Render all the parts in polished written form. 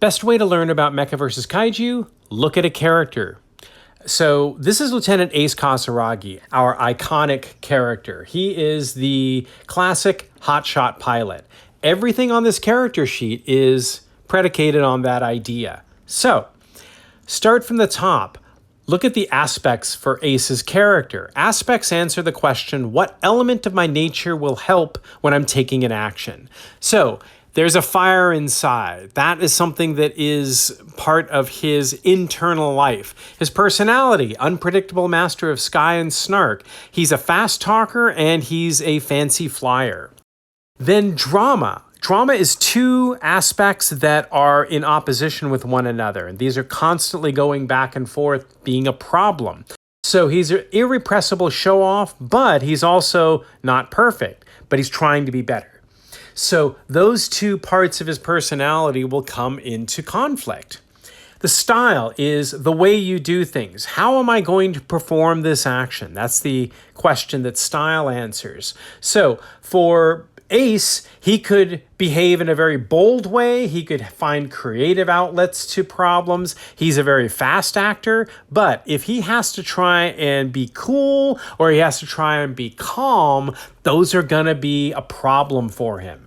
Best way to learn about Mecha vs. Kaiju? Look at a character. So this is Lieutenant Ace Kasaragi, our iconic character. He is the classic hotshot pilot. Everything on this character sheet is predicated on that idea. So start from the top. Look at the aspects for Ace's character. Aspects answer the question, what element of my nature will help when I'm taking an action? So there's a fire inside. That is something that is part of his internal life. His personality, unpredictable master of sky and snark. He's a fast talker and he's a fancy flyer. Then drama. Drama is two aspects that are in opposition with one another. And these are constantly going back and forth, being a problem. So he's an irrepressible show-off, but he's also not perfect, but he's trying to be better. So those two parts of his personality will come into conflict. The style is the way you do things. How am I going to perform this action? That's the question that style answers. So for Ace, he could behave in a very bold way. He could find creative outlets to problems. He's a very fast actor, but if he has to try and be cool or he has to try and be calm, those are going to be a problem for him.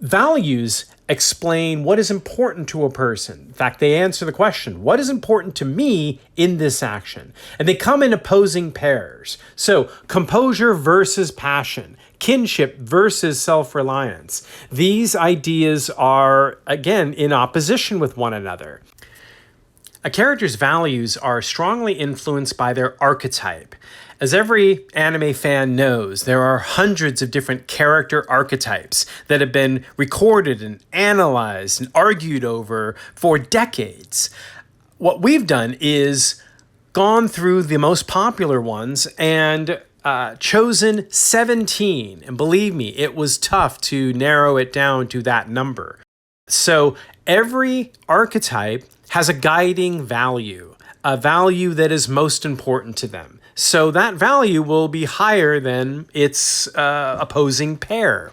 Values explain what is important to a person. In fact, they answer the question, what is important to me in this action? And they come in opposing pairs. So composure versus passion, kinship versus self-reliance. These ideas are, again, in opposition with one another. A character's values are strongly influenced by their archetype. As every anime fan knows, there are hundreds of different character archetypes that have been recorded and analyzed and argued over for decades. What we've done is gone through the most popular ones and chosen 17. And believe me, it was tough to narrow it down to that number. So every archetype has a guiding value, a value that is most important to them. So that value will be higher than its opposing pair.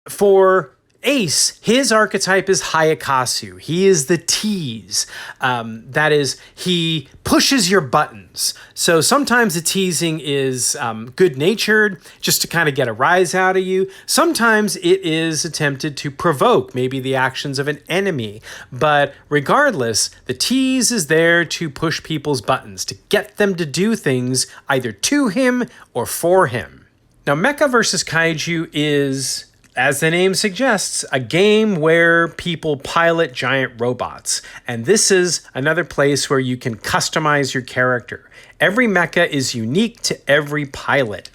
For Ace, his archetype is Hayakasu. He is the tease. That is, he pushes your buttons. So sometimes the teasing is good-natured, just to kind of get a rise out of you. Sometimes it is attempted to provoke maybe the actions of an enemy. But regardless, the tease is there to push people's buttons, to get them to do things either to him or for him. Now, Mecha vs. Kaiju is, as the name suggests, a game where people pilot giant robots. And this is another place where you can customize your character. Every mecha is unique to every pilot.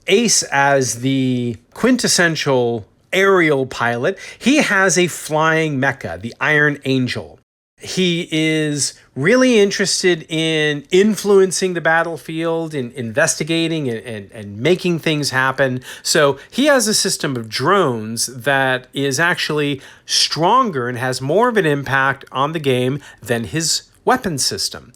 Ace, as the quintessential aerial pilot, he has a flying mecha, the Iron Angel. He is really interested in influencing the battlefield, in investigating and making things happen. So he has a system of drones that is actually stronger and has more of an impact on the game than his weapon system.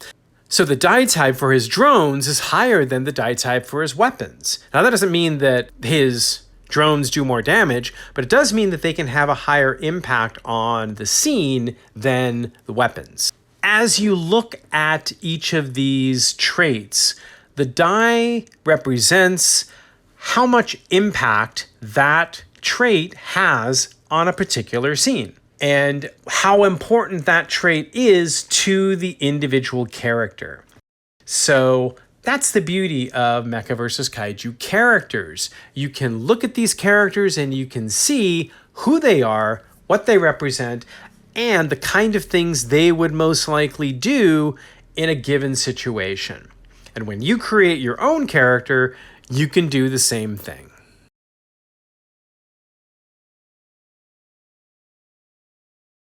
So the die type for his drones is higher than the die type for his weapons. Now that doesn't mean that his drones do more damage, but it does mean that they can have a higher impact on the scene than the weapons. As you look at each of these traits, the die represents how much impact that trait has on a particular scene and how important that trait is to the individual character. So that's the beauty of Mecha vs. Kaiju characters. You can look at these characters and you can see who they are, what they represent, and the kind of things they would most likely do in a given situation. And when you create your own character, you can do the same thing.